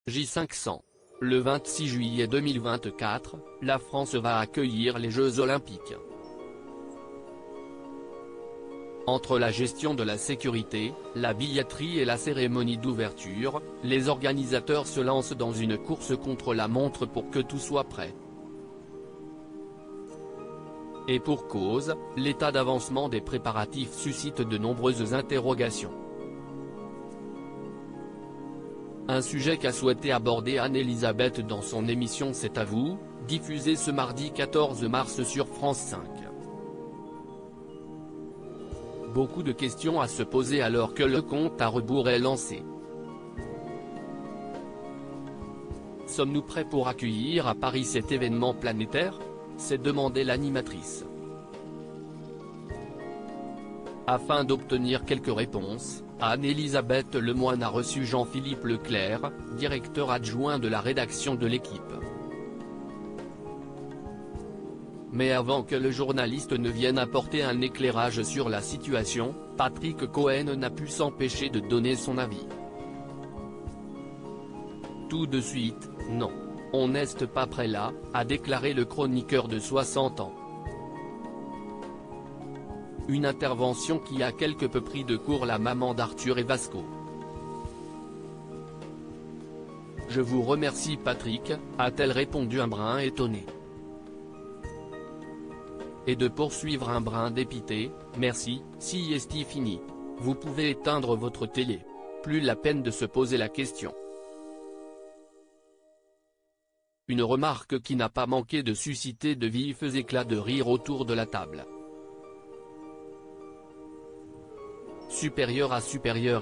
J500. Le 26 juillet 2024, la France va accueillir les Jeux Olympiques. Entre la gestion de la sécurité, la billetterie et la cérémonie d'ouverture, les organisateurs se lancent dans une course contre la montre pour que tout soit prêt. Et pour cause, l'état d'avancement des préparatifs suscite de nombreuses interrogations. Un sujet qu'a souhaité aborder Anne-Elisabeth dans son émission C'est à vous, diffusée ce mardi 14 mars sur France 5. Beaucoup de questions à se poser alors que le compte à rebours est lancé. Sommes-nous prêts pour accueillir à Paris cet événement planétaire ? s'est demandé l'animatrice. Afin d'obtenir quelques réponses, Anne-Elisabeth Lemoine a reçu Jean-Philippe Leclerc, directeur adjoint de la rédaction de l'Équipe. Mais avant que le journaliste ne vienne apporter un éclairage sur la situation, Patrick Cohen n'a pu s'empêcher de donner son avis. Tout de suite, non. On n'est pas prêt là, a déclaré le chroniqueur de 60 ans. Une intervention qui a quelque peu pris de court la maman d'Arthur et Vasco. Je vous remercie Patrick, a-t-elle répondu un brin étonné. Et de poursuivre un brin dépité, merci, si est fini. Vous pouvez éteindre votre télé. Plus la peine de se poser la question. Une remarque qui n'a pas manqué de susciter de vifs éclats de rire autour de la table. Supérieure à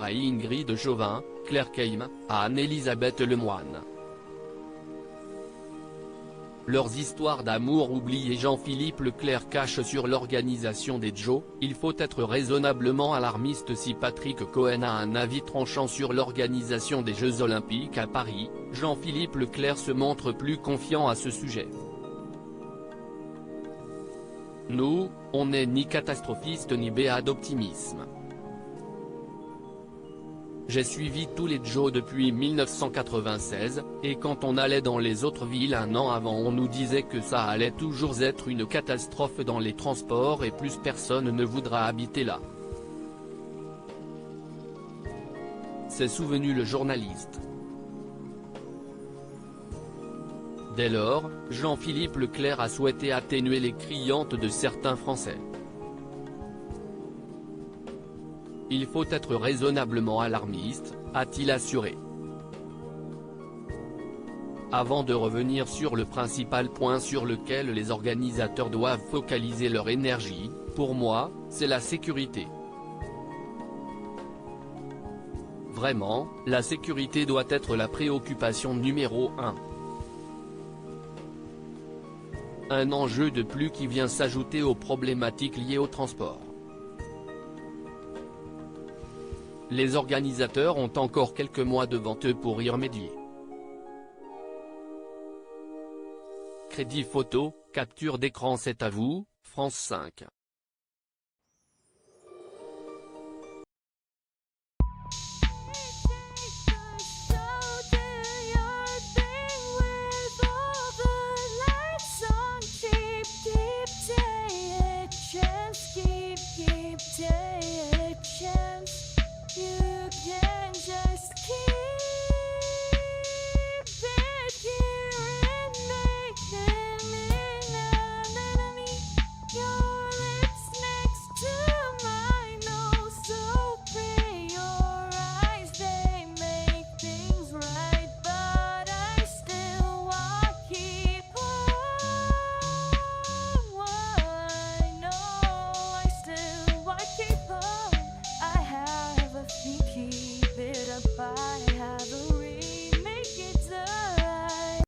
Ingrid Chauvin, Claire Keim, à Anne-Elisabeth Lemoine. Leurs histoires d'amour oubliées. Jean-Philippe Leclerc cache sur l'organisation des Jeux, il faut être raisonnablement alarmiste si Patrick Cohen a un avis tranchant sur l'organisation des Jeux Olympiques à Paris, Jean-Philippe Leclerc se montre plus confiant à ce sujet. Nous, on n'est ni catastrophiste ni béat d'optimisme. J'ai suivi tous les Jeux depuis 1996, et quand on allait dans les autres villes un an avant on nous disait que ça allait toujours être une catastrophe dans les transports et plus personne ne voudra habiter là. S'est souvenu le journaliste. Dès lors, Jean-Philippe Leclerc a souhaité atténuer les criantes de certains Français. Il faut être raisonnablement alarmiste, a-t-il assuré. Avant de revenir sur le principal point sur lequel les organisateurs doivent focaliser leur énergie, pour moi, c'est la sécurité. Vraiment, la sécurité doit être la préoccupation numéro 1. Un enjeu de plus qui vient s'ajouter aux problématiques liées au transport. Les organisateurs ont encore quelques mois devant eux pour y remédier. Crédit photo, capture d'écran. C'est à vous, France 5.